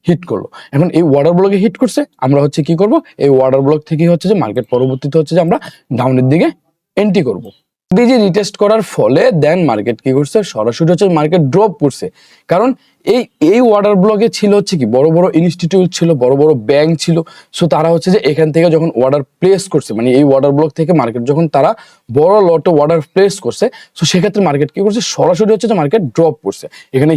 Hit করলো। এখন এই অর্ডার ব্লকে হিট করছে, আমরা হচ্ছে কি করব, এই অর্ডার ব্লক থেকে হচ্ছে যে মার্কেট পরবর্তীতে হচ্ছে যে আমরা ডাউনের দিকে এন্ট্রি করব। ডিজি রিটেস্ট করার ফলে দেন মার্কেট কি করছে, সরাসরি হচ্ছে মার্কেট ড্রপ করছে। কারণ এই অর্ডার ব্লকে ছিল হচ্ছে কি বড় বড় ইনস্টিটিউট ছিল, বড় বড় ব্যাংক ছিল। সো তারা হচ্ছে যে এখান থেকে যখন অর্ডার প্লেস করছে, মানে এই অর্ডার ব্লক থেকে মার্কেট যখন তারা বড় লটে অর্ডার প্লেস করছে, সো সেক্ষেত্রে মার্কেট কি করছে, সরাসরি হচ্ছে যে মার্কেট ড্রপ করছে। এখানে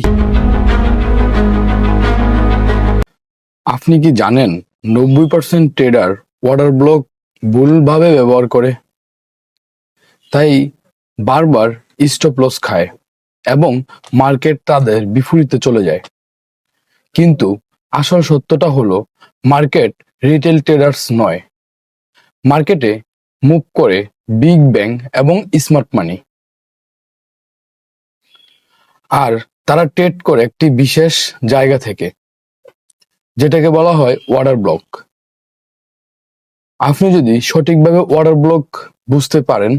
আপনি কি জানেন 90% ট্রেডার অর্ডার ব্লক ভুলভাবে ব্যবহার করে, তাই বারবার স্টপ লস খায় এবং মার্কেট তাদের বিপরীতে চলে যায়। কিন্তু আসল সত্যটা হলো মার্কেট রিটেল ট্রেডার্স নয়, মার্কেটে মুভ করে বিগ ব্যাংক এবং স্মার্ট মানি, আর তারা ট্রেড করে একটি বিশেষ জায়গা থেকে, যেটাকে বলা হয় অর্ডার ব্লক। আপনি যদি সঠিকভাবে অর্ডার ব্লক বুঝতে পারেন,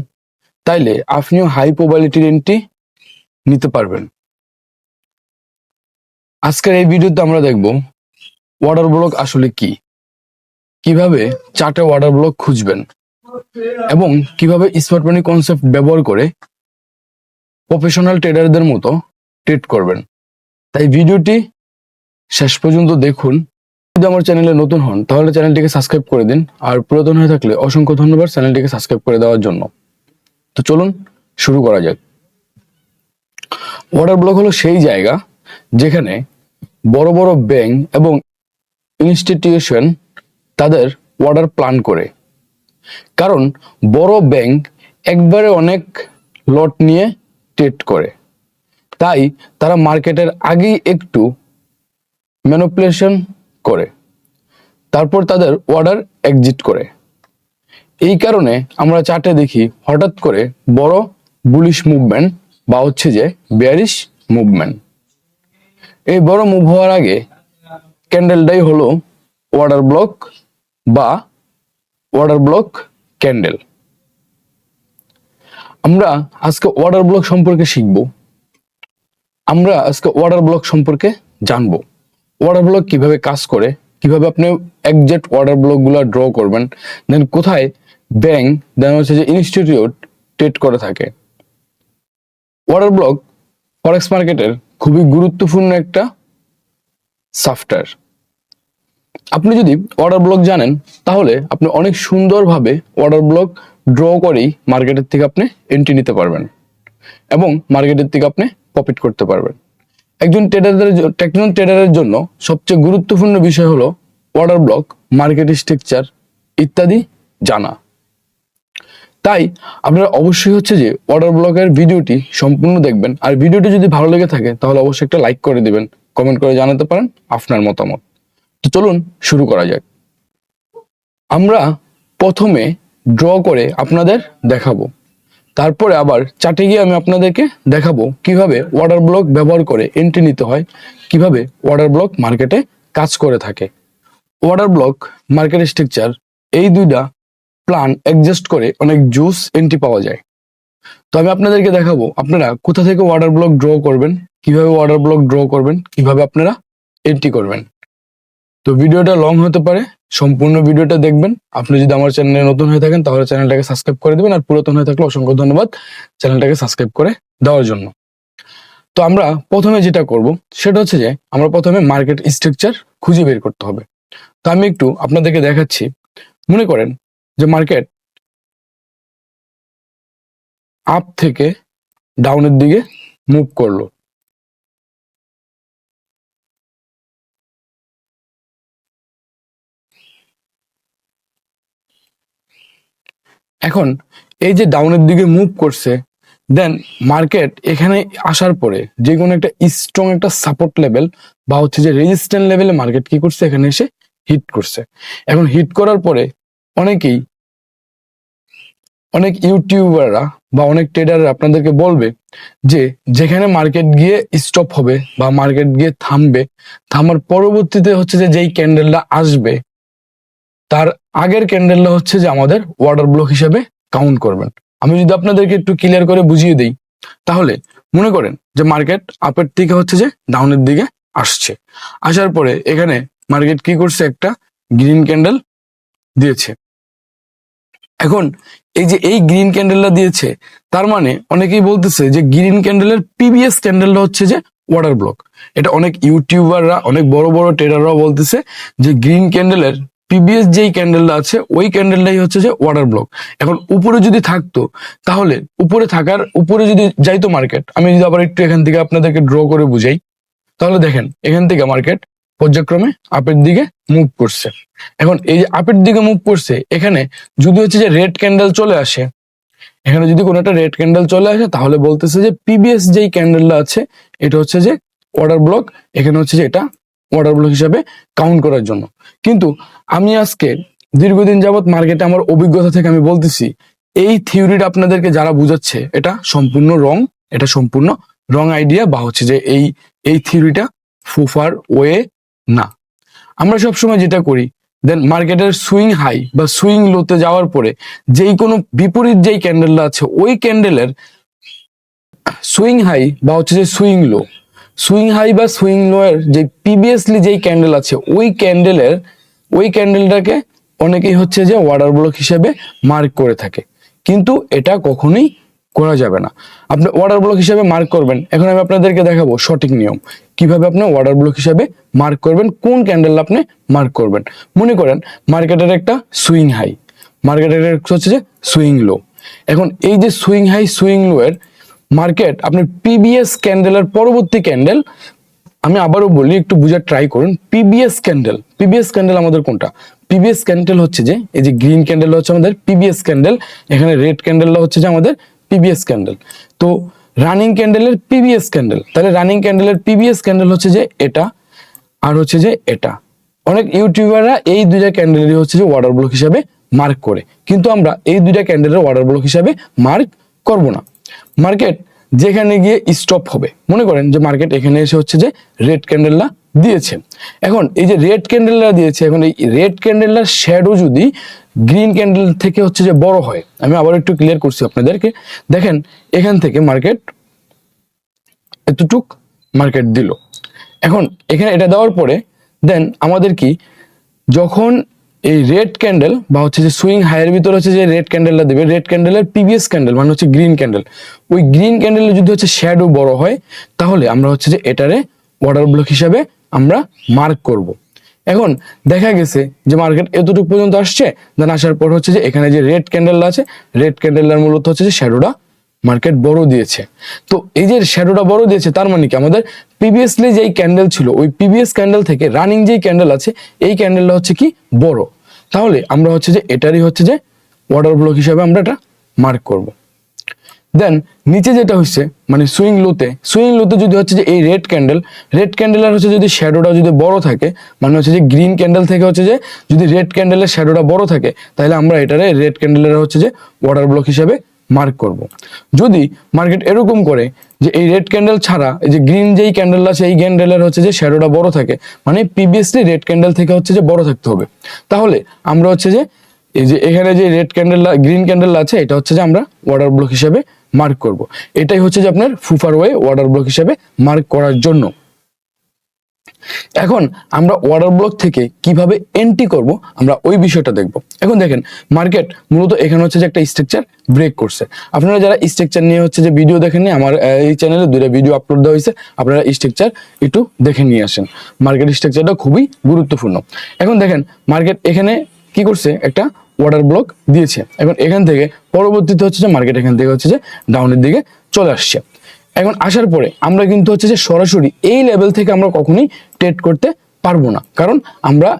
তাইলে আপনিও হাই প্রবাবিলিটির এন্ট্রি নিতে পারবেন। আজকের এই ভিডিওতে আমরা দেখব অর্ডার ব্লক আসলে কি, কিভাবে চার্টে অর্ডার ব্লক খুঁজবেন এবং কিভাবে স্মার্ট মানি কনসেপ্ট ব্যবহার করে প্রফেশনাল ট্রেডারদের মতো ট্রেড করবেন। তাই ভিডিওটি শেষ পর্যন্ত দেখুন। যদি আমার চ্যানেলে নতুন হন তাহলে চ্যানেলটিকে সাবস্ক্রাইব করে দিন, আর পুরাতন হয়ে থাকলে অসংখ্য ধন্যবাদ চ্যানেলটিকে সাবস্ক্রাইব করে দেওয়ার জন্য। তো চলুন শুরু করা যাক। অর্ডার ব্লক হলো সেই জায়গা যেখানে বড় বড় ব্যাংক এবং ইনস্টিটিউশন তাদের অর্ডার প্ল্যান করে। কারণ বড় ব্যাংক একবারে অনেক লট নিয়ে ট্রেড করে, তাই তারা মার্কেটের আগেই একটু ম্যানিপুলেশন করে, তারপর তাদের অর্ডার এক্সিট করে। এই কারণে আমরা চার্টে দেখি হঠাৎ করে বড় বুলিশ মুভমেন্ট বা হচ্ছে যে বেয়ারিশ মুভমেন্ট। এই বড় মুভ হওয়ার আগে ক্যান্ডেলটাই হলো অর্ডার ব্লক বা অর্ডার ব্লক ক্যান্ডেল। আমরা আজকে অর্ডার ব্লক সম্পর্কে শিখব, আমরা আজকে অর্ডার ব্লক সম্পর্কে জানবো। অর্ডার ব্লক কিভাবে কাজ করে, কিভাবে আপনি এক্সাক্ট অর্ডার ব্লক গুলা ড্র করবেন, দেন কোথায় ব্যাংক, দেন হচ্ছে যে ইনস্টিটিউট ট্রেড করে থাকে। অর্ডার ব্লক ফরেক্স মার্কেটের খুবই গুরুত্বপূর্ণ একটা সফটওয়্যার। আপনি যদি অর্ডার ব্লক জানেন তাহলে আপনি অনেক সুন্দরভাবে অর্ডার ব্লক ড্র করেই মার্কেটের থেকে আপনি এন্ট্রি নিতে পারবেন এবং মার্কেটের থেকে আপনি প্রফিট করতে পারবেন। একজন ট্রেডারের জন্য সবচেয়ে গুরুত্বপূর্ণ বিষয় হলো অর্ডার ব্লক, মার্কেট স্ট্রাকচার ইত্যাদি জানা। তাই আপনারা অবশ্যই হচ্ছে যে অর্ডার ব্লকের ভিডিওটি সম্পূর্ণ দেখবেন, আর ভিডিওটি যদি ভালো লেগে থাকে তাহলে অবশ্যই একটা লাইক করে দিবেন, কমেন্ট করে জানাতে পারেন আপনার মতামত। তো চলুন শুরু করা যাক। আমরা প্রথমে ড্র করে আপনাদের দেখাবো, তারপরে আবার চার্টে গিয়ে আমি আপনাদেরকে দেখাবো কিভাবে অর্ডার ব্লক ব্যবহার করে এন্ট্রি নিতে হয়, কিভাবে অর্ডার ব্লক মার্কেটে কাজ করে থাকে। অর্ডার ব্লক, মার্কেট স্ট্রাকচার এই দুইটা প্ল্যান অ্যাডজাস্ট করে অনেক জুস এন্ট্রি পাওয়া যায়। তো আমি আপনাদেরকে দেখাবো আপনারা কোথা থেকে অর্ডার ব্লক ড্র করবেন, কিভাবে অর্ডার ব্লক ড্র করবেন, কিভাবে আপনারা এন্ট্রি করবেন। তো ভিডিওটা লং হতে পারে, সম্পূর্ণ ভিডিওটা দেখবেন। আপনি যদি আমার চ্যানেলে নতুন হয়ে থাকেন তাহলে চ্যানেলটাকে সাবস্ক্রাইব করে দিবেন, আর পুরাতন হয়ে থাকলে অসংখ্য ধন্যবাদ চ্যানেলটাকে সাবস্ক্রাইব করে দেওয়ার জন্য। তো আমরা প্রথমে যেটা করব সেটা হচ্ছে যে আমরা প্রথমে মার্কেট স্ট্রাকচার খুঁজে বের করতে হবে। তো আমি একটু আপনাদেরকে দেখাচ্ছি। মনে করেন যে মার্কেট আপ থেকে ডাউনের দিকে মুভ করলো, এখন এই যে ডাউনের দিকে মুভ করছে, দেন মার্কেট এখানে আসার পরে যে কোনো একটা স্ট্রং একটা সাপোর্ট লেভেল বা হচ্ছে যে রেজিস্ট্যান্ট লেভেলে মার্কেট কি করছে, এখানে এসে হিট করছে। এখন হিট করার পরে অনেক ইউটিউবাররা বা অনেক ট্রেডাররা আপনাদেরকে বলবে যে যেখানে মার্কেট গিয়ে স্টপ হবে বা মার্কেট গিয়ে থামবে, থামার পরবর্তীতে হচ্ছে যে যেই ক্যান্ডেলটা আসবে তার আগের ক্যান্ডেলটা হচ্ছে যে আমাদের অর্ডার ব্লক হিসেবে কাউন্ট করবেন। আমি যদি আপনাদেরকে একটু ক্লিয়ার করে বুঝিয়ে দিই, তাহলে মনে করেন যে মার্কেট আপের থেকে হচ্ছে যে ডাউনের দিকে আসছে। আসার পরে এখানে মার্কেট কি করছে, একটা গ্রিন ক্যান্ডেল দিয়েছে। এখন এই যে এই গ্রিন ক্যান্ডেলটা দিয়েছে, তার মানে অনেকেই বলতেছে যে গ্রিন ক্যান্ডেলের প্রিভিয়াস ক্যান্ডেলটা হচ্ছে যে অর্ডার ব্লক। এটা অনেক ইউটিউবাররা, অনেক বড় বড় ট্রেডাররাও বলতেছে যে গ্রিন ক্যান্ডেলের প্রিভিয়াস যেই ক্যান্ডেলটা আছে ওই ক্যান্ডেলটাই হচ্ছে যে অর্ডার ব্লক। এখন উপরে যদি থাকতো, তাহলে উপরে যদি যাইতো মার্কেট, আমি যদি আবার একটু এখান থেকে আপনাদেরকে ড্র করে বুঝাই, তাহলে দেখেন এখান থেকে মার্কেট পর্যায়ক্রমে আপের দিকে মুভ করছে। এখন এই যে আপের দিকে মুভ করছে, এখানে যদি হচ্ছে যে রেড ক্যান্ডেল চলে আসে, এখানে যদি কোনো একটা রেড ক্যান্ডেল চলে আসে, তাহলে বলতেছে যে প্রিভিয়াস যেই ক্যান্ডেলটা আছে এটা হচ্ছে যে অর্ডার ব্লক। এখানে হচ্ছে যে এটা অর্ডার ব্লক হিসাবে কাউন্ট করার জন্য। কিন্তু আমি আজকে দীর্ঘদিন যাবত মার্কেটে আমার অভিজ্ঞতা থেকে আমি বলতেছি, এই থিওরিটা আপনাদেরকে যারা বুঝাচ্ছে এটা সম্পূর্ণ রং, এটা সম্পূর্ণ রং আইডিয়া, বা হচ্ছে যে এই থিওরিটা ফুফার ওয়ে না। আমরা সবসময় যেটা করি, দেন মার্কেটের সুইং হাই বা সুইং লোতে যাওয়ার পরে যেই কোনো বিপরীত যেই ক্যান্ডেলটা আছে ওই ক্যান্ডেলের সুইং হাই বা হচ্ছে যে সুইং লো, সুইং হাই বা সুইং লো এর যে প্রিভিয়াসলি যেই ক্যান্ডেল আছে ওই ক্যান্ডেলটাকে অনেকেই হচ্ছে যে অর্ডার ব্লক হিসেবে মার্ক করে থাকে। কিন্তু এটা কখনোই করা যাবে না। আপনি অর্ডার ব্লক হিসেবে মার্ক করবেন, এখন আমি আপনাদেরকে দেখাবো সঠিক নিয়ম কিভাবে আপনি অর্ডার ব্লক হিসেবে মার্ক করবেন, কোন ক্যান্ডেল আপনি মার্ক করবেন। মনে করেন মার্কেটের একটা সুইং হাই, মার্কেটের হচ্ছে যে সুইং লো। এখন এই যে সুইং হাই সুইং লো এর মার্কেট আপনার প্রিভিয়াস ক্যান্ডেলের পরবর্তী ক্যান্ডেল, আমি আবারও বলি একটু বুঝার ট্রাই করুন। প্রিভিয়াস ক্যান্ডেল আমাদের কোনটা? প্রিভিয়াস ক্যান্ডেল হচ্ছে যে এই যে গ্রিন ক্যান্ডেল হচ্ছে আমাদের প্রিভিয়াস ক্যান্ডেল, এখানে রেড ক্যান্ডেলটা হচ্ছে যে আমাদের প্রিভিয়াস ক্যান্ডেল। তো রানিং ক্যান্ডেলের প্রিভিয়াস ক্যান্ডেল, তাহলে রানিং ক্যান্ডেলের প্রিভিয়াস ক্যান্ডেল হচ্ছে যে এটা, আর হচ্ছে যে এটা। অনেক ইউটিউবাররা এই দুইটা ক্যান্ডেলেরই হচ্ছে যে অর্ডার ব্লক হিসাবে মার্ক করে, কিন্তু আমরা এই দুইটা ক্যান্ডেলের অর্ডার ব্লক হিসাবে মার্ক করব না। মার্কেট যেখানে গিয়ে স্টপ হবে, মনে করেন যে মার্কেট এখানে এসে হচ্ছে যে রেড ক্যান্ডেলটা দিয়েছে। এখন এই যে রেড ক্যান্ডেলটা দিয়েছে, এখন এই রেড ক্যান্ডেলটার শ্যাডো যদি গ্রিন ক্যান্ডেল থেকে হচ্ছে যে বড় হয়, আমি আবার একটু ক্লিয়ার করছি আপনাদেরকে। দেখেন এখান থেকে মার্কেট এতটুক মার্কেট দিল। এখন এখানে এটা দেওয়ার পরে দেন আমাদের কি, যখন এই রেড ক্যান্ডেল বা হচ্ছে যে সুইং হাইয়ের ভিতরে হচ্ছে যে রেড ক্যান্ডেলটা দেবে, রেড ক্যান্ডেলের প্রিভিয়াস ক্যান্ডেল মানে হচ্ছে গ্রিন ক্যান্ডেল, ওই গ্রিন ক্যান্ডেলের যদি হচ্ছে শ্যাডো বড় হয়, তাহলে আমরা হচ্ছে যে এটারে অর্ডার ব্লক হিসাবে আমরা মার্ক করব। এখন দেখা গেছে যে মার্কেট এতটুকু পর্যন্ত আসছে, দেন আসার পর হচ্ছে যে এখানে যে রেড ক্যান্ডেলটা আছে, রেড ক্যান্ডেলটার মূলত হচ্ছে যে শ্যাডোটা মার্কেট বড় দিয়েছে। তো এই যে শ্যাডোটা বড় দিয়েছে, তার মানে কি আমাদের প্রিভিয়াসলি যেই ক্যান্ডেল ছিল ওই প্রিভিয়াস ক্যান্ডেল থেকে রানিং যেই ক্যান্ডেল আছে এই ক্যান্ডেলটা হচ্ছে কি বড়, তাহলে আমরা হচ্ছে যে এটারই হচ্ছে যে অর্ডার ব্লক হিসাবে আমরা এটা মার্ক করব। দেন নিচে যেটা হচ্ছে মানে সুইং লোতে যদি হচ্ছে যে এই রেড ক্যান্ডেলের হচ্ছে যদি শ্যাডোটা যদি বড় থাকে, মানে হচ্ছে যে গ্রিন ক্যান্ডেল থেকে হচ্ছে যে যদি রেড ক্যান্ডেলের শ্যাডোটা বড় থাকে, তাহলে আমরা এটারে রেড ক্যান্ডেলের হচ্ছে যে অর্ডার ব্লক হিসাবে মার্ক করব। যদি মার্কেট এরকম করে যে এই রেড ক্যান্ডেল ছাড়া এই যে গ্রিন যেই ক্যান্ডেল আছে এই ক্যান্ডেলের হচ্ছে যে শ্যাডোটা বড় থাকে, মানে প্রিভিয়াসলি রেড ক্যান্ডেল থেকে হচ্ছে যে বড় থাকতে হবে, তাহলে আমরা হচ্ছে যে এই যে এখানে যে রেড ক্যান্ডেল গ্রিন ক্যান্ডেল আছে এটা হচ্ছে যে আমরা অর্ডার ব্লক হিসেবে মার্ক করব। এটাই হচ্ছে যে আপনার ফুফার ওয়ে অর্ডার ব্লক হিসেবে মার্ক করার জন্য। এখন আমরা অর্ডার ব্লক থেকে কিভাবে এন্ট্রি করব আমরা ওই বিষয়টা দেখব। এখন দেখেন মার্কেট মূলত এখানে হচ্ছে যে একটা স্ট্রাকচার ব্রেক করছে। আপনারা যারা স্ট্রাকচার নিয়ে হচ্ছে যে ভিডিও দেখেননি, আমার এই চ্যানেলে দুটো ভিডিও আপলোড দেওয়া হয়েছে, আপনারা স্ট্রাকচার একটু দেখে নিয়ে আসেন। মার্কেট স্ট্রাকচারটা খুবই গুরুত্বপূর্ণ। এখন দেখেন মার্কেট এখানে কি করছে, একটা অর্ডার ব্লক দিয়েছে। এখন এখান থেকে পরবর্তীতে হচ্ছে যে মার্কেট এখান থেকে হচ্ছে যে ডাউনের দিকে চলে আসছে। এখন আসার পরে আমরা কিন্তু হচ্ছে যে সরাসরি এই লেভেল থেকে আমরা কখনোই ট্রেড করতে পারবো না, কারণ আমরা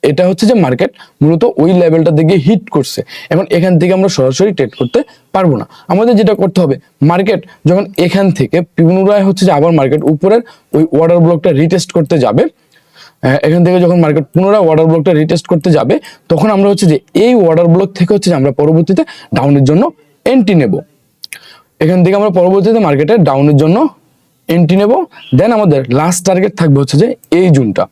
এটা হচ্ছে যে মার্কেট মূলত ওই লেভেলটা দিকে হিট করছে। এখন এখান থেকে আমরা সরাসরি ট্রেড করতে পারবো না। আমাদের যেটা করতে হবে, মার্কেট যখন এখান থেকে পুনরায় হচ্ছে যে আবার মার্কেট উপরের ওই অর্ডার ব্লকটা রিটেস্ট করতে যাবে, এখান থেকে যখন মার্কেট পুনরায় অর্ডার ব্লকটা রিটেস্ট করতে যাবে, তখন আমরা হচ্ছে যে এই অর্ডার ব্লক থেকে হচ্ছে যে আমরা পরবর্তীতে ডাউনের জন্য এন্ট্রি নেব। এখান থেকে আমরা পরবর্তীতে মার্কেটের ডাউনের জন্য এন্ট্রি নেব। দেন আমাদের লাস্ট টার্গেট থাকবে হচ্ছে যে এই জোনটা,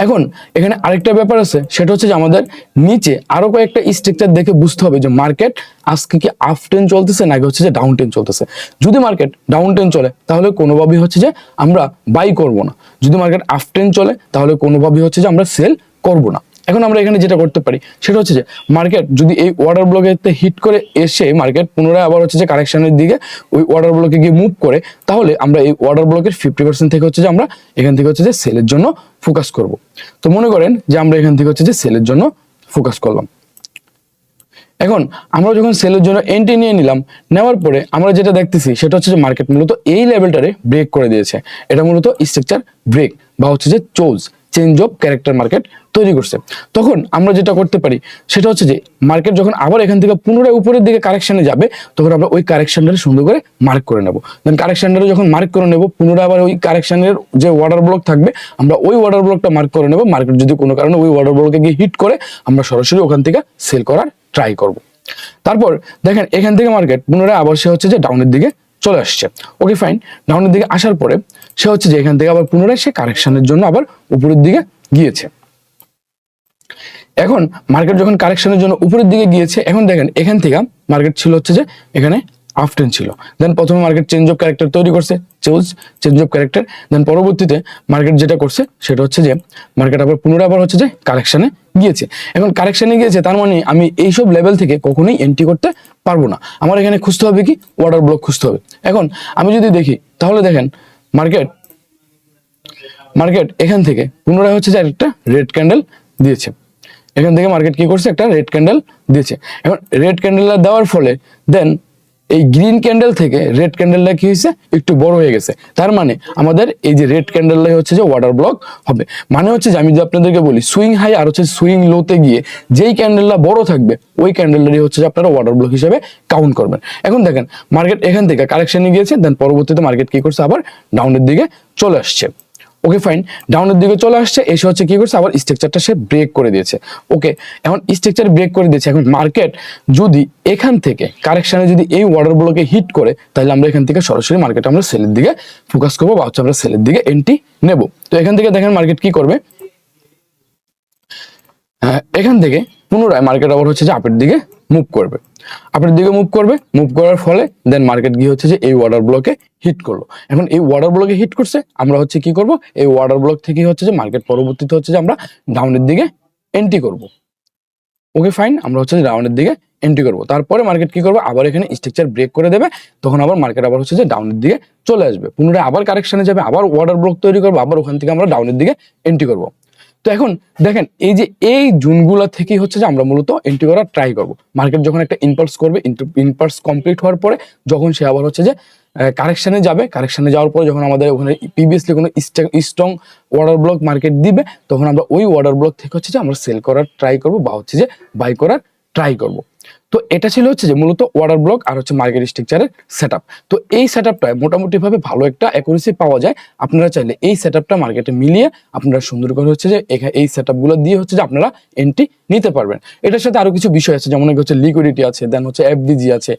এখন এখানে আরেকটা ব্যাপার আছে, সেটা হচ্ছে যে আমাদের নিচে আরো কয়েকটা স্ট্রাকচার দেখে বুঝতে হবে যে মার্কেট আজকে কি আপ ট্রেন্ড চলতেছে নাকি হচ্ছে যে ডাউন ট্রেন্ড চলতেছে। যদি মার্কেট ডাউন ট্রেন্ড চলে তাহলে কোনোভাবেই হচ্ছে যে আমরা বাই করব না, যদি মার্কেট আপ ট্রেন্ড চলে তাহলে কোনোভাবেই হচ্ছে যে আমরা সেল করব না। এখন আমরা এখানে যেটা করতে পারি সেটা হচ্ছে যে মার্কেট যদি এই অর্ডার ব্লকেতে হিট করে এসে মার্কেট পুনরায় আবার হচ্ছে যে কারেকশনের দিকে ওই অর্ডার ব্লকে গিয়ে মুভ করে, তাহলে আমরা এই অর্ডার ব্লকের 50% থেকে হচ্ছে যে আমরা এখান থেকে হচ্ছে যে সেলের জন্য ফোকাস করব। তো মনে করেন যে আমরা এখান থেকে হচ্ছে যে সেলের জন্য ফোকাস করলাম। এখন আমরা যখন সেলের জন্য এন্ট্রি নিয়ে নিলাম, নেওয়ার পরে আমরা যেটা দেখতেছি সেটা হচ্ছে যে মার্কেট মূলত এই লেভেলটারে ব্রেক করে দিয়েছে। এটা মূলত স্ট্রাকচার ব্রেক বা হচ্ছে যে চেঞ্জ অফ ক্যারেক্টার মার্কেট তৈরি করছে। তখন আমরা যেটা করতে পারি সেটা হচ্ছে যে মার্কেট যখন আবার এখান থেকে পুনরায় উপরের দিকে কারেকশনে যাবে, তখন আমরা ওই কারেকশনটারে সুন্দর করে মার্ক করে নেব। দেন কারেকশনটারে যখন মার্ক করে নেব, পুনরায় আবার ওই কারেকশনের যে অর্ডার ব্লক থাকবে আমরা ওই অর্ডার ব্লকটা মার্ক করে নেব। মার্কেট যদি কোনো কারণে ওই অর্ডার ব্লকে গিয়ে হিট করে, আমরা সরাসরি ওখান থেকে সেল করার ট্রাই করব। তারপর দেখেন এখান থেকে মার্কেট পুনরায় আবার সে হচ্ছে যে ডাউনের দিকে চলে আসছে। ওকে ফাইন, ডাউনের দিকে আসার পরে সে হচ্ছে যে এখান থেকে আবার পুনরায় সে কারেকশনের জন্য আবার উপরের দিকে গিয়েছে। এখন মার্কেট যখন কারেকশনের জন্য উপরের দিকে গিয়েছে, এখন দেখেন এখান থেকে মার্কেট ছিল হচ্ছে যে এখানে আপ ট্রেন্ড ছিল। দেন প্রথমে মার্কেট চেঞ্জ অফ ক্যারেক্টার তৈরি করছে, চেঞ্জ অফ ক্যারেক্টার। দেন পরবর্তীতে মার্কেট যেটা করছে সেটা হচ্ছে যে মার্কেট আবার পুনরায় আবার হচ্ছে যে কারেকশনে গিয়েছে। এখন কারেকশনে গিয়েছে তার মানে আমি এইসব লেভেল থেকে কখনোই এন্ট্রি করতে পারবো না। আমার এখানে খুঁজতে হবে কি, অর্ডার ব্লক খুঁজতে হবে। এখন আমি যদি দেখি তাহলে দেখেন মার্কেট এখান থেকে পুনরায় হচ্ছে যে একটা রেড ক্যান্ডেল দিয়েছে। এখান থেকে মার্কেট কি করছে, একটা রেড ক্যান্ডেল দিয়েছে। এখন রেড ক্যান্ডেলটা দেওয়ার ফলে দেন এই গ্রিন ক্যান্ডেল থেকে রেড ক্যান্ডেলটা কি হয়েছে, একটু বড় হয়ে গেছে। তার মানে আমাদের এই যে রেড ক্যান্ডেলটাই হচ্ছে যে অর্ডার ব্লক হবে। মানে হচ্ছে যে আমি যদি আপনাদেরকে বলি সুইং হাই আর হচ্ছে সুইং লোতে গিয়ে যেই ক্যান্ডেলটা বড় থাকবে ওই ক্যান্ডেলটাই হচ্ছে যে আপনারা অর্ডার ব্লক হিসেবে কাউন্ট করবেন। এখন দেখেন মার্কেট এখান থেকে কারেকশনে গিয়েছে, দেন পরবর্তীতে মার্কেট কি করছে, আবার ডাউনের দিকে চলে আসছে। ওকে ফাইন, ডাউনের দিকে চলে আসছে, এসে হচ্ছে কি করছে, আবার স্ট্রাকচারটা সে ব্রেক করে দিয়েছে। ওকে, এখন স্ট্রাকচার ব্রেক করে দিয়েছে। এখন মার্কেট যদি এখান থেকে কারেকশনে যদি এই অর্ডার ব্লকে হিট করে, তাহলে আমরা এখান থেকে সরাসরি মার্কেট আমরা সেলের দিকে ফোকাস করবো বা হচ্ছে আমরা সেলের দিকে এন্ট্রি নেব। তো এখান থেকে দেখেন মার্কেট কি করবে, এখান থেকে পুনরায় মার্কেট আবার হচ্ছে যে আপের দিকে মুভ করবে। মুভ করার ফলে দেন মার্কেট গিয়ে হচ্ছে যে এই অর্ডার ব্লকে হিট করলো। এখন এই অর্ডার ব্লকে হিট করছে, আমরা হচ্ছে কি করব, এই অর্ডার ব্লক থেকে হচ্ছে যে মার্কেট পরবর্তীতে হচ্ছে যে আমরা ডাউনের দিকে এন্ট্রি করব। ওকে ফাইন, আমরা হচ্ছে যে ডাউনের দিকে এন্ট্রি করব। তারপরে মার্কেট কি করবে, আবার এখানে স্ট্রাকচার ব্রেক করে দেবে। তখন আবার মার্কেট আবার হচ্ছে যে ডাউনের দিকে চলে আসবে, পুনরায় আবার কারেকশনে যাবে, আবার অর্ডার ব্লক তৈরি করবে, আবার ওখান থেকে আমরা ডাউনের দিকে এন্ট্রি করব। তো এখন দেখেন এই যে এই জোনগুলো থেকেই হচ্ছে যে আমরা মূলত এন্ট্রি করার ট্রাই করব। মার্কেট যখন একটা ইম্পালস করবে, ইম্পালস কমপ্লিট হওয়ার পরে যখন সে আবার হচ্ছে যে কারেকশনে যাবে, কারেকশনে যাওয়ার পরে যখন আমাদের ওখানে প্রিভিয়াসলি কোনো স্ট্রং অর্ডার ব্লক মার্কেট দিবে, তখন আমরা ওই অর্ডার ব্লক থেকে হচ্ছে যে আমরা সেল করার ট্রাই করব বা হচ্ছে যে বাই করার ট্রাই করব। তো এটা ছিল হচ্ছে যে মূলত অর্ডার ব্লক আর হচ্ছে মার্কেট স্ট্রাকচারের সেটআপ। তো এই সেটআপটায় মোটামুটি ভাবে ভালো একটা অ্যাকুরেসি পাওয়া যায়। আপনারা চাইলে এই সেটআপটা মার্কেটে মিলিয়ে আপনারা সুন্দর করে হচ্ছে যে এই সেটআপগুলো দিয়ে হচ্ছে যে আপনারা এন্ট্রি নিতে পারবেন। এটার সাথে আরো কিছু বিষয় আছে, যেমন হচ্ছে লিকুইডিটি আছে, দেন হচ্ছে এফডিজি আছে,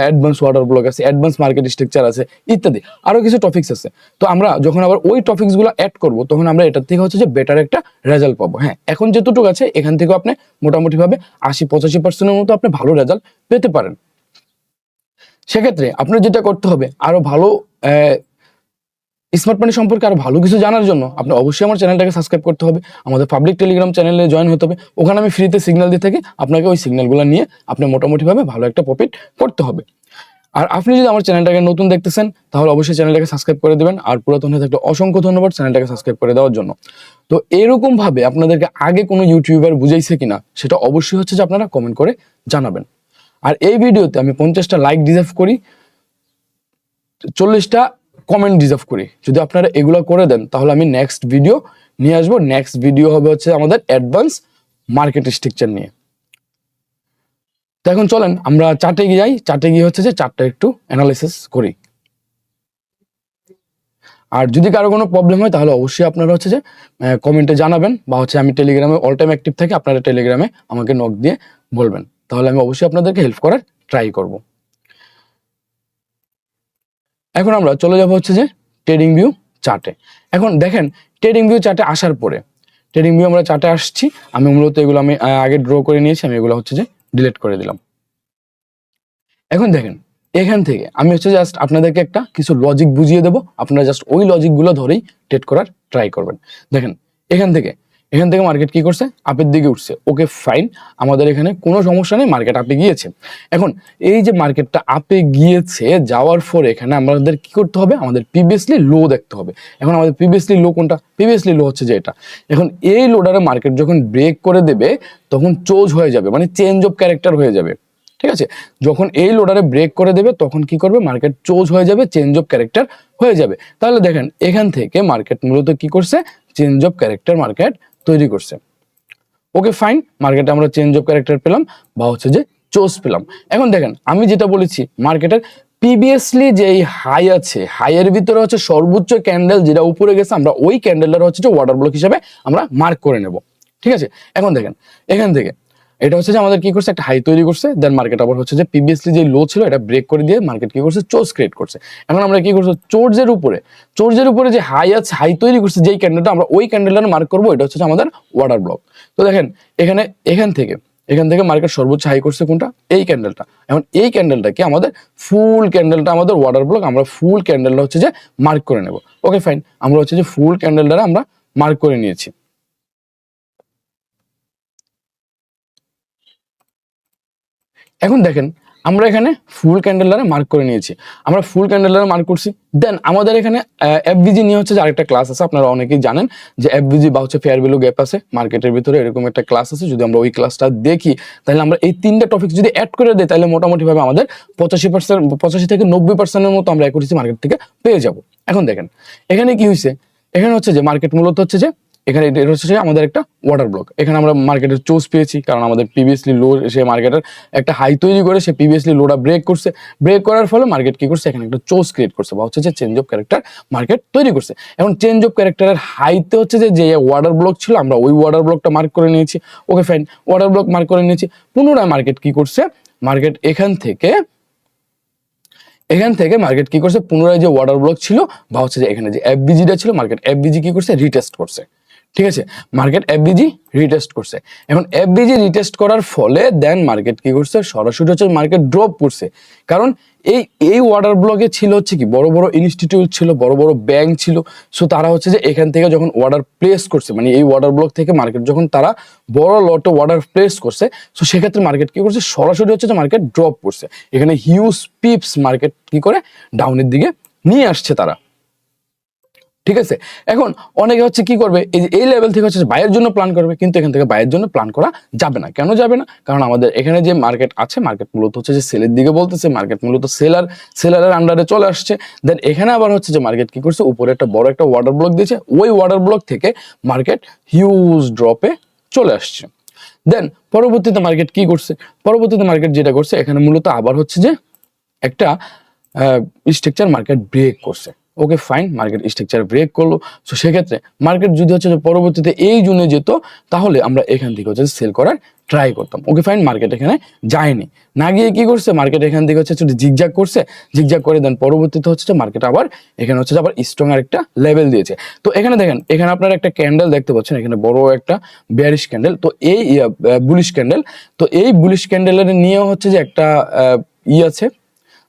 অ্যাডভান্স অর্ডার ব্লক আছে, অ্যাডভান্স মার্কেট স্ট্রাকচার আছে, ইত্যাদি আরো কিছু টপিকস আছে। তো আমরা যখন আবার ওই টপিকস গুলো অ্যাড করবো, তখন আমরা এটার থেকে হচ্ছে যে বেটার একটা রেজাল্ট পাবো। হ্যাঁ, এখন যেটুকু আছে এখান থেকে আপনি মোটামুটি ভাবে 80-85% মতো আপনি ভালো রেজাল্ট পেতে পারেন। সেক্ষেত্রে আপনার যেটা করতে হবে, আরো ভালো স্মার্ট মানি সম্পর্কে আরো ভালো কিছু জানার জন্য আপনি অবশ্যই আমার চ্যানেলটাকে সাবস্ক্রাইব করতে হবে, আমাদের পাবলিক টেলিগ্রাম চ্যানেলে জয়েন হতে হবে। ওখানে আমি ফ্রিতে সিগন্যাল দিয়ে থাকি, আপনাকে ওই সিগন্যালগুলো নিয়ে আপনি মোটামুটি ভাবে ভালো একটা প্রফিট করতে হবে। আর আপনি যদি আমার চ্যানেলটাকে নতুন দেখতেছেন, তাহলে অবশ্যই চ্যানেলটাকে সাবস্ক্রাইব করে দিবেন। আর পুরাতন হয়ে থাকলে অসংখ্য ধন্যবাদ চ্যানেলটাকে সাবস্ক্রাইব করে দেওয়ার জন্য। তো এরকম ভাবে আপনাদেরকে আগে কোনো ইউটিউবার বুঝাইছে কিনা সেটা অবশ্যই হচ্ছে যে আপনারা কমেন্ট করে জানাবেন। আর এই ভিডিওতে আমি 50টা লাইক ডিজার্ভ করি, 40টা কমেন্ট ডিজার্ভ করি। যদি আপনারা এগুলো করে দেন, তাহলে আমি নেক্সট ভিডিও নিয়ে আসবো। নেক্সট ভিডিও হবে হচ্ছে আমাদের অ্যাডভান্স মার্কেট স্ট্রাকচার নিয়ে। তো এখন চলেন আমরা চার্টে গিয়ে যাই, চার্টে গিয়ে হচ্ছে যে চার্টটা একটু অ্যানালাইসিস করি। আর যদি কারো কোনো প্রবলেম হয়, তাহলে অবশ্যই আপনারা হচ্ছে যে কমেন্টে জানাবেন, বা হচ্ছে আমি টেলিগ্রামে অল টাইম অ্যাক্টিভ থাকি, আপনারা টেলিগ্রামে আমাকে নক দিয়ে বলবেন, তাহলে আমি অবশ্যই আপনাদেরকে হেল্প করার ট্রাই করব। এখন আমরা চলে যাব হচ্ছে যে ট্রেডিং ভিউ চার্টে। এখন দেখেন ট্রেডিং ভিউ চার্টে আসার পরে ট্রেডিং ভিউ আমরা চার্টে আসছি, আমি মূলত এগুলো আমি আগে ড্র করে নিয়েছি, আমি এগুলো হচ্ছে যে ডিলিট করে দিলাম। এখন দেখেন এখান থেকে আমি হচ্ছে জাস্ট আপনাদেরকে একটা কিছু লজিক বুঝিয়ে দেবো, আপনারা জাস্ট ওই লজিকগুলো ধরেই ট্রেড করার ট্রাই করবেন। দেখেন এখান থেকে মার্কেট কি করছে, আপের দিকে উঠছে, ওকে ফাইন, আমাদের এখানে কোনো সমস্যা নেই, মার্কেট আপে গিয়েছে। এখন এই যে মার্কেটটা আপে গিয়েছে, যাওয়ার পরে এখানে আমাদের কি করতে হবে, আমাদের প্রিভিয়াসলি লো দেখতে হবে। এখন আমাদের প্রিভিয়াসলি লো কোনটা, প্রিভিয়াসলি লো হচ্ছে যে এটা। এখন এই লোডারে মার্কেট যখন ব্রেক করে দেবে তখন চোজ হয়ে যাবে, মানে চেঞ্জ অফ ক্যারেক্টার হয়ে যাবে। ঠিক আছে, যখন এই লোডারে ব্রেক করে দেবে তখন কি করবে, মার্কেট চোজ হয়ে যাবে, চেঞ্জ অফ ক্যারেক্টার হয়ে যাবে। তাহলে দেখেন এখান থেকে মার্কেট মূলত কি করছে, চেঞ্জ অফ ক্যারেক্টার মার্কেট তৈরি করছে। ওকে ফাইন, মার্কেটে আমরা চেঞ্জ অফ ক্যারেক্টার পেলাম বা হচ্ছে যে চোজ পেলাম। এখন দেখেন আমি যেটা বলেছি, মার্কেটের প্রিভিয়াসলি যে হাই আছে, হাইয়ের ভিতরে হচ্ছে সর্বোচ্চ ক্যান্ডেল যেটা উপরে গেছে, আমরা ওই ক্যান্ডেলটা হচ্ছে যে ওয়াটার ব্লক হিসাবে আমরা মার্ক করে নেব। ঠিক আছে, এখন দেখেন এখান থেকে এটা হচ্ছে যে আমাদের কি করছে, একটা হাই তৈরি করছে, দেন মার্কেট আবার হচ্ছে যে প্রিভিয়াসলি যে লো ছিল এটা ব্রেক করে দিয়ে মার্কেট কি করছে, চোজ ক্রিয়েট করছে। এখন আমরা কি করছি, চোর্জের উপরে যে হাই আছে, হাই তৈরি করছে যেই ক্যান্ডেলটা, আমরা ওই ক্যান্ডেলটা মার্ক করবো, এটা হচ্ছে আমাদের ওয়াটার ব্লক। তো দেখেন এখান থেকে মার্কেট সর্বোচ্চ হাই করছে কোনটা, এই ক্যান্ডেলটা। এখন এই ক্যান্ডেলটাকে আমাদের ফুল ক্যান্ডেলটা আমাদের ওয়াটার ব্লক, আমরা ফুল ক্যান্ডেলটা হচ্ছে যে মার্ক করে নেব। ওকে ফাইন, আমরা হচ্ছে যে ফুল ক্যান্ডেলটা আমরা মার্ক করে নিয়েছি। এখন দেখেন আমরা এখানে ফুল ক্যান্ডেলারে মার্ক করে নিয়েছি, আমরা ফুল ক্যান্ডেলারে মার্ক করছি। দেন আমাদের এখানে এফবিজি নিয়ে হচ্ছে যে আরেকটা ক্লাস আছে, আপনারা অনেকেই জানেন যে এফবিজি বা হচ্ছে ফেয়ার ভ্যালু গ্যাপ আছে মার্কেটের ভিতরে, এরকম একটা ক্লাস আছে। যদি আমরা ওই ক্লাসটা দেখি তাহলে আমরা এই তিনটা টপিক যদি অ্যাড করে দিই তাহলে মোটামুটি ভাবে আমাদের 85 থেকে 90%-এর মতো আমরা অ্যাকুরেসি মার্কেট থেকে পেয়ে যাব। এখন দেখেন এখানে কি হয়েছে, এখানে হচ্ছে যে মার্কেট মূলত হচ্ছে যে এখানে এটা হচ্ছে আমাদের একটা ওয়াটার ব্লক। এখানে আমরা মার্কেটের চোজ পেয়েছি, কারণ আমাদের প্রিভিয়াসলি লো সে মার্কেটের একটা হাই তৈরি করে সে প্রিভিয়াসলি লোটা ব্রেক করছে, ব্রেক করার ফলে মার্কেট কি করছে, এখানে একটা চোজ ক্রিয়েট করছে বা হচ্ছে যে চেঞ্জ অফ ক্যারেক্টার মার্কেট তৈরি করছে। এখন চেঞ্জ অফ ক্যারেক্টারের হাইতে হচ্ছে যে ওয়াটার ব্লক ছিল, আমরা ওই ওয়াটার ব্লকটা মার্ক করে নিয়েছি। Okay fine, water block mark করে নিয়েছি। পুনরায় মার্কেট কি করছে, মার্কেট এখান থেকে মার্কেট কি করছে, পুনরায় যে ওয়াটার ব্লক ছিল বা হচ্ছে যে এখানে যে এফবিজিটা ছিল, মার্কেট এফবিজি কি করছে, রিটেস্ট করছে। ঠিক আছে, মার্কেট এফবিজি রিটেস্ট করছে। এখন এফবিজি রিটেস্ট করার ফলে দেন মার্কেট কি করছে, সরাসরি হচ্ছে মার্কেট ড্রপ করছে। কারণ এই ওয়াটার ব্লকে ছিল হচ্ছে কি বড় বড় ইনস্টিটিউট ছিল, বড় বড় ব্যাংক ছিল। সো তারা হচ্ছে যে এখান থেকে যখন অর্ডার প্লেস করছে, মানে এই ওয়াটার ব্লক থেকে মার্কেট যখন তারা বড় লটে অর্ডার প্লেস করছে, সো সেক্ষেত্রে মার্কেট কি করছে, সরাসরি হচ্ছে যে মার্কেট ড্রপ করছে। এখানে হিউজ পিপস মার্কেট কি করে ডাউনের দিকে নিয়ে আসছে তারা। ঠিক আছে, এখন অনেকে হচ্ছে কি করবে, এই লেভেল থেকে হচ্ছে বাইয়ের জন্য প্ল্যান করবে, কিন্তু এখান থেকে বাইয়ের জন্য প্ল্যান করা যাবে না। কেন যাবে না, কারণ আমাদের এখানে যে মার্কেট আছে, মার্কেট মূলত হচ্ছে যে সেলের দিকে বলতেছে, মার্কেট মূলত সেলারের আন্ডারে চলে আসছে। দেন এখানে আবার হচ্ছে যে মার্কেট কি করছে, উপরে একটা বড় একটা ওয়াটার ব্লক দিয়েছে, ওই ওয়াটার ব্লক থেকে মার্কেট হিউজ ড্রপে চলে আসছে। দেন পরবর্তীতে মার্কেট কি করছে, পরবর্তীতে মার্কেট যেটা করছে, এখানে মূলত আবার হচ্ছে যে একটা স্ট্রাকচার মার্কেট ব্রেক করছে। Okay fine, market structure break করলো। সো সেক্ষেত্রে মার্কেট যদি হচ্ছে যে পরবর্তীতে এই জোনে যেত, তাহলে আমরা এখান থেকে হচ্ছে সেল করার ট্রাই করতাম। ওকে ফাইন, মার্কেট এখানে যায়নি, না গিয়ে কি করছে, মার্কেট এখান থেকে হচ্ছে জিগজ্যাগ করছে, জিগজ্যাগ করে দেন পরবর্তীতে হচ্ছে মার্কেট আবার এখানে হচ্ছে আবার স্ট্রং আর একটা লেভেল দিয়েছে। তো এখানে দেখেন, এখানে আপনারা একটা ক্যান্ডেল দেখতে পাচ্ছেন, এখানে বড় একটা বেয়ারিশ ক্যান্ডেল, তো এই বুলিশ ক্যান্ডেল। তো এই বুলিশ ক্যান্ডেলের নিয়েও হচ্ছে যে একটা আছে,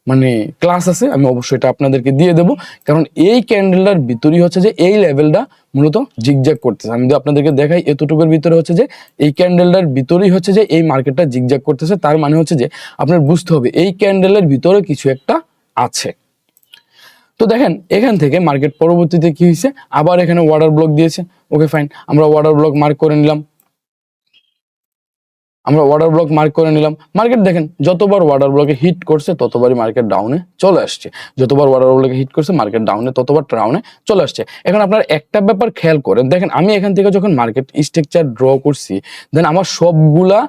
মানে ক্লাস আছে, আমি অবশ্যই এটা আপনাদেরকে দিয়ে দেবো। কারণ এই ক্যান্ডেলটার ভিতরেই হচ্ছে যে এই লেভেলটা মূলত জিগজ্যাগ করতেছে। আমি যদি আপনাদেরকে দেখাই, এতটুকুর ভিতরে হচ্ছে যে এই ক্যান্ডেলটার ভিতরেই হচ্ছে যে এই মার্কেটটা জিগজ্যাগ করতেছে। তার মানে হচ্ছে যে আপনার বুঝতে হবে এই ক্যান্ডেলের ভিতরে কিছু একটা আছে। তো দেখেন এখান থেকে মার্কেট পরবর্তীতে কি হয়েছে, আবার এখানে ওয়াটার ব্লক দিয়েছে। ওকে ফাইন, আমরা ওয়াটার ব্লক মার্ক করে নিলাম, মার্কেট দেখেন যতবার ওয়াটার ব্লকে হিট করছে ততবারই মার্কেট ডাউনে চলে আসছে, যতবার ওয়াটার ব্লকে হিট করছে মার্কেট ডাউনে ততবার ডাউনে চলে আসছে। এখন আপনার একটা ব্যাপার খেয়াল করেন, দেখেন আমি এখান থেকে যখন মার্কেট স্ট্রাকচার ড্র করছি, দেন আমার সবগুলা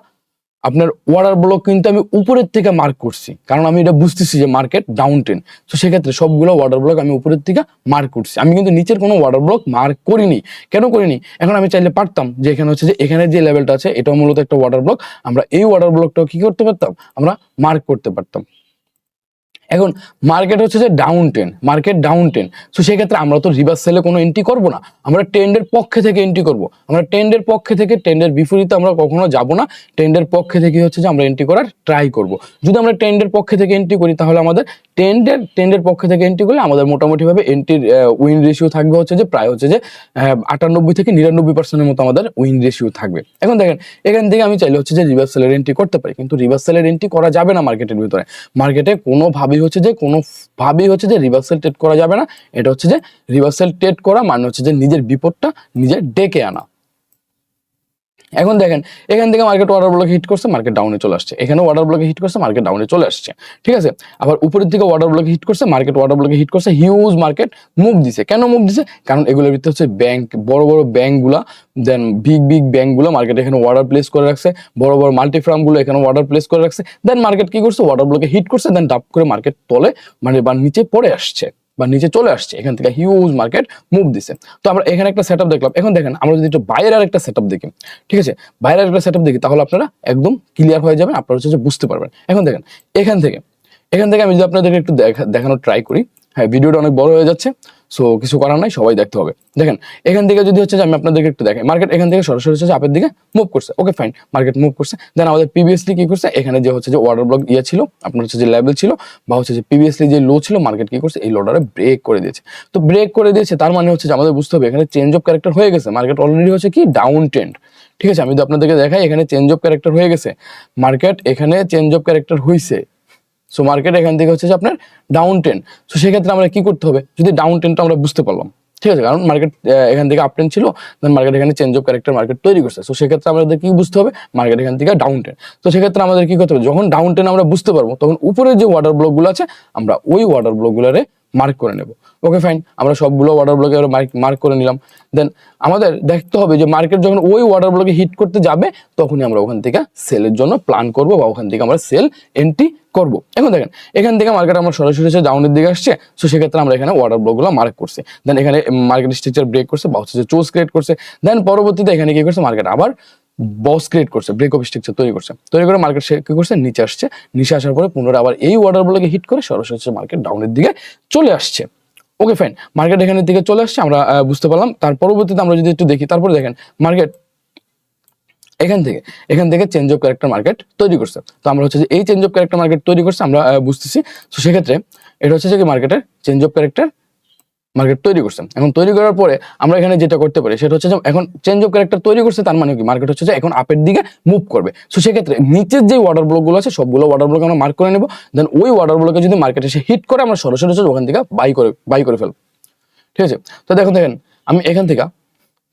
আপনার ওয়াটার ব্লক কিন্তু আমি উপরের থেকে মার্ক করছি, কারণ আমি এটা বুঝতেছি যে মার্কেট ডাউন ট্রেন্ড। তো সেক্ষেত্রে সবগুলো ওয়াটার ব্লক আমি উপরের থেকে মার্ক করছি, আমি কিন্তু নিচের কোনো ওয়াটার ব্লক মার্ক করিনি। কেন করিনি, এখন আমি চাইলে পারতাম যে এখানে হচ্ছে যে এখানে যে লেভেলটা আছে এটাও মূলত একটা ওয়াটার ব্লক, আমরা এই ওয়াটার ব্লকটাও কি করতে পারতাম, আমরা মার্ক করতে পারতাম। এখন মার্কেট হচ্ছে যে down trend, market down trend. So সেক্ষেত্রে আমরা তো রিভার্স সেলে কোনো এন্ট্রি করবো না, আমরা ট্রেন্ডের পক্ষে থেকে এন্ট্রি করব। আমরা ট্রেন্ডের পক্ষে থেকে, ট্রেন্ডের বিপরীতে আমরা কখনো যাব না, ট্রেন্ডের পক্ষে থেকে হচ্ছে যে আমরা এন্ট্রি করার ট্রাই করব। যদি আমরা ট্রেন্ডের পক্ষে থেকে এন্ট্রি করি তাহলে আমাদের ট্রেন্ডের পক্ষে থেকে এন্ট্রি করলে আমাদের মোটামুটিভাবে এন্ট্রির উইন রেশিও থাকবে হচ্ছে যে প্রায় হচ্ছে যে 98 থেকে 99% মতো আমাদের উইন রেশিও থাকবে। এখন দেখেন এখান থেকে আমি চাইলে হচ্ছে যে রিভার্স সেলের এন্ট্রি করতে পারি, কিন্তু রিভার্স সেলের এন্ট্রি করা যাবে না মার্কেটের ভিতরে। মার্কেটে কোনোভাবেই হচ্ছে যে রিভার্সাল ট্রেড করা যাবে না। এটা হচ্ছে যে রিভার্সাল ট্রেড করা মানে হচ্ছে যে নিজের বিপদটা নিজের ডেকে আনা। এখন দেখেন এখান থেকে মার্কেট অর্ডার ব্লকে হিট করছে, মার্কেট ডাউনে চলে আসছে, এখানে অর্ডার ব্লকে হিট করছে, মার্কেট ডাউনে চলে আসছে, ঠিক আছে। আবার উপরের দিকে অর্ডার ব্লকে হিট করছে, মার্কেট অর্ডার ব্লকে হিট করছে, হিউজ মার্কেট মুভ দিছে। কেন মুভ দিছে? কারণ এগুলোর ভিতরে হচ্ছে ব্যাংক, বড় বড় ব্যাংকগুলা, দেন বিগ ব্যাংকগুলো মার্কেট এখানে অর্ডার প্লেস করে রাখছে, বড় বড় মাল্টি ফার্মগুলো এখানে অর্ডার প্লেস করে রাখছে। দেন মার্কেট কি করছে? অর্ডার ব্লকে হিট করছে, দেন ডাপ করে মার্কেট তলে মানে বা নিচে পড়ে আসছে বা নিচে চলে আসছে, এখান থেকে হিউজ মার্কেট মুভ দিছে। তো আমরা এখানে একটা সেটআপ দেখলাম। এখন দেখেন আমরা যদি একটু বাইরের আরেকটা সেটআপ দেখি, ঠিক আছে, বাইরের একটা সেটআপ দেখি, তাহলে আপনারা একদম ক্লিয়ার হয়ে যাবেন, আপনারা হচ্ছে যে বুঝতে পারবেন। এখন দেখেন এখান থেকে আমি যদি আপনাদেরকে একটু দেখানোর ট্রাই করি, হ্যাঁ ভিডিওটা অনেক বড় হয়ে যাচ্ছে, সো কিছু করার নাই, সবাই দেখতে হবে। দেখেন এখান থেকে যদি হচ্ছে যে আমি আপনাদেরকে একটু দেখাই, মার্কেট এখান থেকে সরাসরি হচ্ছে আপের দিকে মুভ করছে, ওকে ফাইন, মার্কেট মুভ করছে। দেন আমাদের প্রিভিয়াসলি কি করছে, এখানে যে হচ্ছে যে অর্ডার ব্লক ছিল, আপনার হচ্ছে যে লেভেল ছিল বা হচ্ছে যে প্রিভিয়াসলি যে লো ছিল, মার্কেট কি করছে? এই লোডারে ব্রেক করে দিয়েছে। তো ব্রেক করে দিয়েছে তার মানে হচ্ছে যে আমাদের বুঝতে হবে এখানে চেঞ্জ অফ ক্যারেক্টার হয়ে গেছে, মার্কেট অলরেডি হচ্ছে কি ডাউন ট্রেন্ড, ঠিক আছে। আমি যদি আপনাদেরকে দেখাই এখানে চেঞ্জ অফ ক্যারেক্টার হয়ে গেছে, মার্কেট এখানে চেঞ্জ অফ ক্যারেক্টার হয়েছে। সো মার্কেট এখান থেকে হচ্ছে যে আপনার ডাউন ট্রেন্ড। সো সেক্ষেত্রে আমরা কি করতে হবে, যদি ডাউন ট্রেন্ডটা আমরা বুঝতে পারলাম, ঠিক আছে, কারণ মার্কেট এখান থেকে আপ ট্রেন্ড ছিল, দেন মার্কেট এখানে চেঞ্জ অফ ক্যারেক্টার মার্কেট তৈরি করছে। সো সেক্ষেত্রে আমাদের কি বুঝতে হবে, মার্কেট এখান থেকে ডাউন ট্রেন্ড। তো সেক্ষেত্রে আমাদের কি করতে হবে, যখন ডাউন ট্রেন্ড আমরা বুঝতে পারবো তখন উপরে যে ওয়াটার ব্লকগুলো আছে আমরা ওই ওয়াটার ব্লকগুলোরে মার্ক করে নেব, ওকে ফাইন। আমরা সবগুলো ওয়াটার ব্লকে মার্ক করে নিলাম। দেন আমাদের দেখতে হবে যে মার্কেট যখন ওই ওয়াটার ব্লকে হিট করতে যাবে তখনই আমরা ওখান থেকে সেলের জন্য প্ল্যান করব বা ওখান থেকে আমরা সেল এন্ট্রি করব। এখন দেখেন এখান থেকে মার্কেট আমরা সরাসরি হচ্ছে ডাউনের দিকে আসছে, সো সেক্ষেত্রে আমরা এখানে ওয়াটার ব্লকগুলো মার্ক করছি। দেন এখানে মার্কেট স্ট্রাকচার ব্রেক করছে বা হচ্ছে যে চোজ ক্রিয়েট করছে। দেন পরবর্তীতে এখানে কি করছে, মার্কেট আবার বস ক্রিয়েট করছে, ব্রেক অফ স্ট্রাকচার তৈরি করে মার্কেট সে কি করছে, নিচে আসছে। নিচে আসার পরে পুনরায় আবার এই ওয়াটার ব্লকে হিট করে সরাসরি মার্কেট ডাউনের দিকে চলে আসছে, ওকে ফাইন। মার্কেট এখানের দিকে চলে আসছে, আমরা বুঝতে পারলাম। তার পরবর্তীতে আমরা যদি একটু দেখি, তারপরে দেখেন মার্কেট এখান থেকে চেঞ্জ অফ ক্যারেক্টার মার্কেট তৈরি করছে। তো আমরা হচ্ছে যে এই চেঞ্জ অফ ক্যারেক্টার মার্কেট তৈরি করছে আমরা বুঝতেছি। তো সেক্ষেত্রে এটা হচ্ছে যে মার্কেটের চেঞ্জ অফ ক্যারেক্টার মার্কেট তৈরি করছে। এখন তৈরি করার পরে আমরা এখানে যেটা করতে পারি সেটা হচ্ছে যে এখন চেঞ্জ অফ ক্যারেক্টার তৈরি করছে, তার মানে কি মার্কেট হচ্ছে যে এখন আপের দিকে মুভ করবে। সো সেক্ষেত্রে নিচের যে ওয়াটার ব্লকগুলো আছে সবগুলো ওয়াটার ব্লক আমরা মার্ক করে নেব। দেন ওই ওয়াটার ব্লকে যদি মার্কেট এসে হিট করে আমরা সরাসরি হচ্ছে ওখান থেকে বাই করে ফেলবো, ঠিক আছে। তো দেখেন আমি এখান থেকে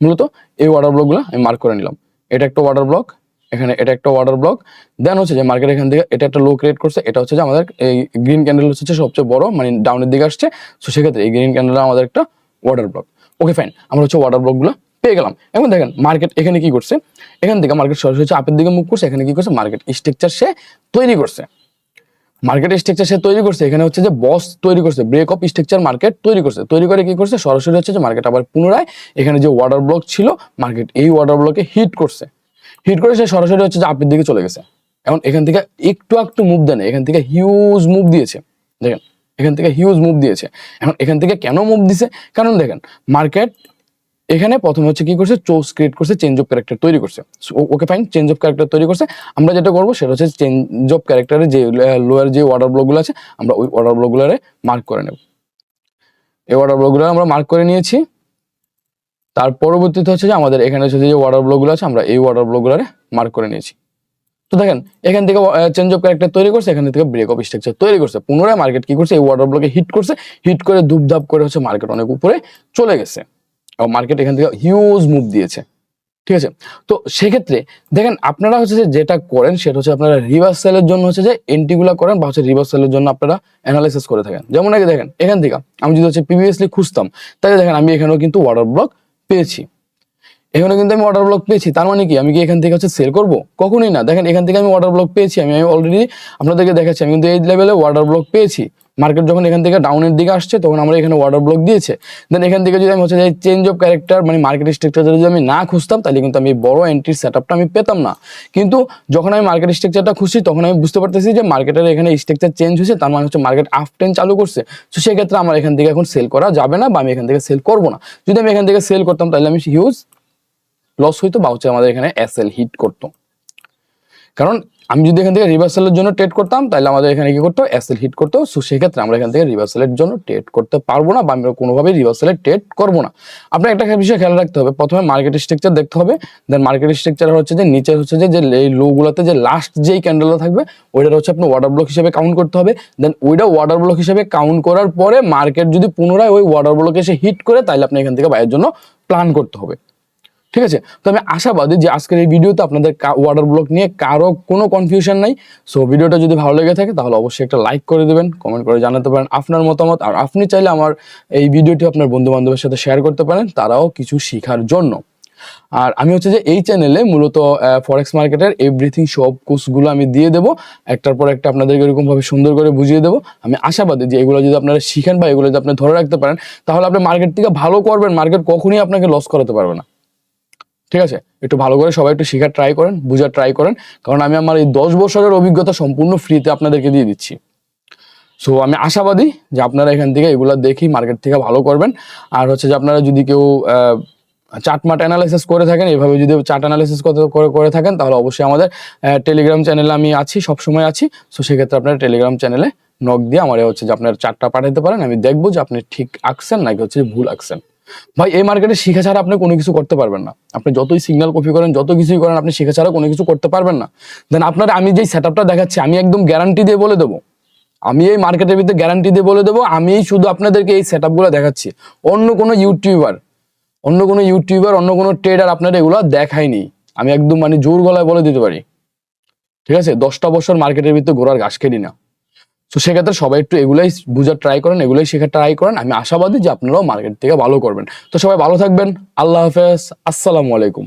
মূলত এই ওয়াটার ব্লকগুলো আমি মার্ক করে নিলাম। এটা একটা ওয়াটার ব্লক, এখানে এটা একটা ওয়াটার ব্লক। দেন হচ্ছে যে মার্কেট এখান থেকে এটা একটা লো ক্রিয়েট করছে, এটা হচ্ছে যে আমাদের এই গ্রিন ক্যান্ডেল হচ্ছে সবচেয়ে বড়, মানে ডাউনের দিকে আসছে। সো সেক্ষেত্রে এই গ্রিন ক্যান্ডেল আমাদের একটা ওয়াটার ব্লক, ওকে ফাইন। আমরা হচ্ছে ওয়াটার ব্লকগুলো পেয়ে গেলাম। এখন দেখেন মার্কেট এখানে কি করছে, এখান থেকে মার্কেট সরাসরি হচ্ছে আপের দিকে মুভ করছে। এখানে কি করছে, মার্কেট স্ট্রাকচার সে তৈরি করছে, এখানে হচ্ছে যে বস তৈরি করছে, ব্রেক অফ স্ট্রাকচার মার্কেট তৈরি করে কি করছে, সরাসরি হচ্ছে যে মার্কেট আবার পুনরায় এখানে যে ওয়াটার ব্লক ছিল মার্কেট এই ওয়াটার ব্লকে হিট করে সে সরাসরি হচ্ছে যে আপের দিকে চলে গেছে। এখন এখান থেকে একটু মুভ দেয় না, এখান থেকে হিউজ মুভ দিয়েছে। দেখেন এখান থেকে হিউজ মুভ দিয়েছে। এখন এখান থেকে কেন মুভ দিছে, কারণ দেখেন মার্কেট এখানে প্রথমে হচ্ছে কি করছে, চোজ ক্রিয়েট করছে, চেঞ্জ অফ ক্যারেক্টার তৈরি করছে, okay fine, change of character তৈরি করছে। আমরা যেটা করবো সেটা হচ্ছে চেঞ্জ অফ ক্যারেক্টারের যে লোয়ার যে ওয়াটার ব্লকগুলো আছে আমরা ওই ওয়াটার ব্লকগুলোরে মার্ক করে নেব। এই ওয়াটার ব্লকগুলো আমরা মার্ক করে নিয়েছি। তার পরবর্তীতে হচ্ছে যে আমাদের এখানে হচ্ছে যে ওয়াটার ব্লকগুলো আছে আমরা এই ওয়াটার ব্লকগুলোরে মার্ক করে নিয়েছি। তো দেখেন এখান থেকে চেঞ্জ অফ ক্যারেক্টার তৈরি করছে, এখান থেকে ব্রেক অফ স্ট্রাকচার তৈরি করছে। পুনরায় মার্কেট কি করছে, এই ওয়াটার ব্লকে হিট করে ধূপধাপ করে হচ্ছে মার্কেট অনেক উপরে চলে গেছে। মার্কেট এখান থেকে হিউজ মুভ দিয়েছে, ঠিক আছে। তো সেক্ষেত্রে দেখেন আপনারা হচ্ছে যে যেটা করেন সেটা হচ্ছে আপনারা রিভার্স সেলের জন্য হচ্ছে যে এন্ট্রিগুলো করেন বা হচ্ছে রিভার্স সেলের জন্য আপনারা অ্যানালাইসিস করে থাকেন। যেমন আগে দেখেন এখান থেকে আমি যদি হচ্ছে প্রিভিয়াসলি খুঁজতাম তাহলে দেখেন আমি এখানেও কিন্তু ওয়াটার ব্লক পেয়েছি। এখানে কিন্তু আমি অর্ডার ব্লক পেয়েছি, তার মানে কি আমি কি এখান থেকে হচ্ছে সেল করব? কখনোই না। দেখেন এখান থেকে আমি অর্ডার ব্লক পেয়েছি, আমি অলরেডি আপনাদেরকে দেখাচ্ছি, আমি কিন্তু এই লেভেলে অর্ডার ব্লক পেয়েছি। মার্কেট যখন এখান থেকে ডাউনের দিকে আসছে তখন আমরা এখানে অর্ডার ব্লক দিয়েছে। দেন এখান থেকে যদি আমি হচ্ছে যে চেঞ্জ অফ ক্যারেক্টার মানে মার্কেট স্ট্রাকচার যদি আমি না খুঁজতাম তাহলে কিন্তু আমি বড় এন্ট্রির সেটআপটা আমি পেতাম না। কিন্তু যখন আমি মার্কেট স্ট্রাকচারটা খুঁজছি তখন আমি বুঝতে পারতেছি যে মার্কেটের এখানে স্ট্রাকচার চেঞ্জ হয়েছে, তার মানে হচ্ছে মার্কেট আপ ট্রেন্ড চালু করছে। তো সেক্ষেত্রে আমার এখান থেকে এখন সেল করা যাবে না বা আমি এখান থেকে সেল করবো না। যদি আমি এখান থেকে সেল করতাম তাহলে আমি হিউজ লস হইতো বা হচ্ছে আমাদের এখানে এসএল হিট করতো। কারণ আমি যদি এখান থেকে রিভার্সালের জন্য ট্রেড করতাম তাহলে আমাদের এখানে কি করতো, এসএল হিট করতো। সো সেক্ষেত্রে আমরা এখান থেকে রিভার্সালের জন্য ট্রেড করতে পারবো না বা আমরা কোনোভাবেই রিভার্সালের ট্রেড করবো না। আপনার একটা বিষয় খেয়াল রাখতে হবে, প্রথমে মার্কেট স্ট্রাকচার দেখতে হবে। দেন মার্কেট স্ট্রাকচার হচ্ছে যে নিচে হচ্ছে যে এই লো গুলোতে যে লাস্ট যেই ক্যান্ডেলটা থাকবে ওইটা হচ্ছে আপনি ওয়াটার ব্লক হিসেবে কাউন্ট করতে হবে। দেন ওইটা ওয়াটার ব্লক হিসেবে কাউন্ট করার পরে মার্কেট যদি পুনরায় ওই ওয়াটার ব্লকে এসে হিট করে তাহলে আপনি এখান থেকে বাইয়ের জন্য প্ল্যান করতে হবে। ঠিক আছে, তো আমি আশাবাদী যে আজকের এই ভিডিওতে আপনাদের ওয়াটার ব্লক নিয়ে কারো কোনো কনফিউশন নাই। সো ভিডিওটা যদি ভালো লেগে থাকে তাহলে অবশ্যই একটা লাইক করে দেবেন, কমেন্ট করে জানাতে পারেন আপনার মতামত। আর আপনি চাইলে আমার এই ভিডিওটি আপনার বন্ধু বান্ধবের সাথে শেয়ার করতে পারেন, তারাও কিছু শেখার জন্য। আর আমি হচ্ছে যে এই চ্যানেলে মূলত ফরেক্স মার্কেটের এভরিথিং সব কোর্সগুলো আমি দিয়ে দেবো, একটার পর একটা আপনাদেরকে এরকম ভাবে সুন্দর করে বুঝিয়ে দেবো। আমি আশাবাদী যে এগুলো যদি আপনারা শিখেন বা এগুলো যদি আপনি ধরে রাখতে পারেন তাহলে আপনি মার্কেট থেকে ভালো করবেন, মার্কেট কখনই আপনাকে লস করাতে পারবে না। ঠিক আছে, একটু ভালো করে সবাই একটু শেখার ট্রাই করেন, বুঝার ট্রাই করেন, কারণ আমি আমার এই 10 বছরের অভিজ্ঞতা সম্পূর্ণ ফ্রিতে আপনাদেরকে দিয়ে দিচ্ছি। সো আমি আশাবাদী যে আপনারা এখান থেকে এগুলো দেখি মার্কেট থেকে ভালো করবেন। আর হচ্ছে যে আপনারা যদি কেউ চার্ট অ্যানালাইসিস করে থাকেন, এভাবে যদি চার্ট অ্যানালাইসিস করে থাকেন তাহলে অবশ্যই আমাদের টেলিগ্রাম চ্যানেলে আমি আছি, সবসময় আছি। সো সেক্ষেত্রে আপনারা টেলিগ্রাম চ্যানেলে নক দিয়ে আমার হচ্ছে যে আপনার চার্টটা পাঠাতে পারেন, আমি দেখবো যে আপনি ঠিক আঁকছেন নাকি হচ্ছে ভুল আঁকছেন। ভাই এই মার্কেটে শিখা ছাড়া আপনি কোনো কিছু করতে পারবেন না। আপনি যতই সিগন্যাল কপি করেন, যত কিছুই করেন, আপনি শিখা ছাড়া কোনো কিছু করতে পারবেন না। দেন আপনার আমি যেই সেটআপটা দেখাচ্ছি আমি একদম গ্যারান্টি দিয়ে বলে দেবো, আমি এই মার্কেটের ভিতরে গ্যারান্টি দিয়ে বলে দেবো, আমি শুধু আপনাদেরকে এই সেটআপগুলো দেখাচ্ছি। অন্য কোনো ইউটিউবার, অন্য কোনো ট্রেডার আপনারা এগুলো দেখায়নি। আমি একদম মানে জোর গলায় বলে দিতে পারি। ঠিক আছে, 10টা বছর মার্কেটের ভিতরে ঘোরার ঘাস খেলি না। তো সেক্ষেত্রে সবাই একটু এগুলাই বুঝার ট্রাই করেন, এগুলাই শেখার ট্রাই করেন। আমি আশাবাদী যে আপনারাও মার্কেট থেকে ভালো করবেন। তো সবাই ভালো থাকবেন, আল্লাহ হাফেজ, আসসালামু আলাইকুম।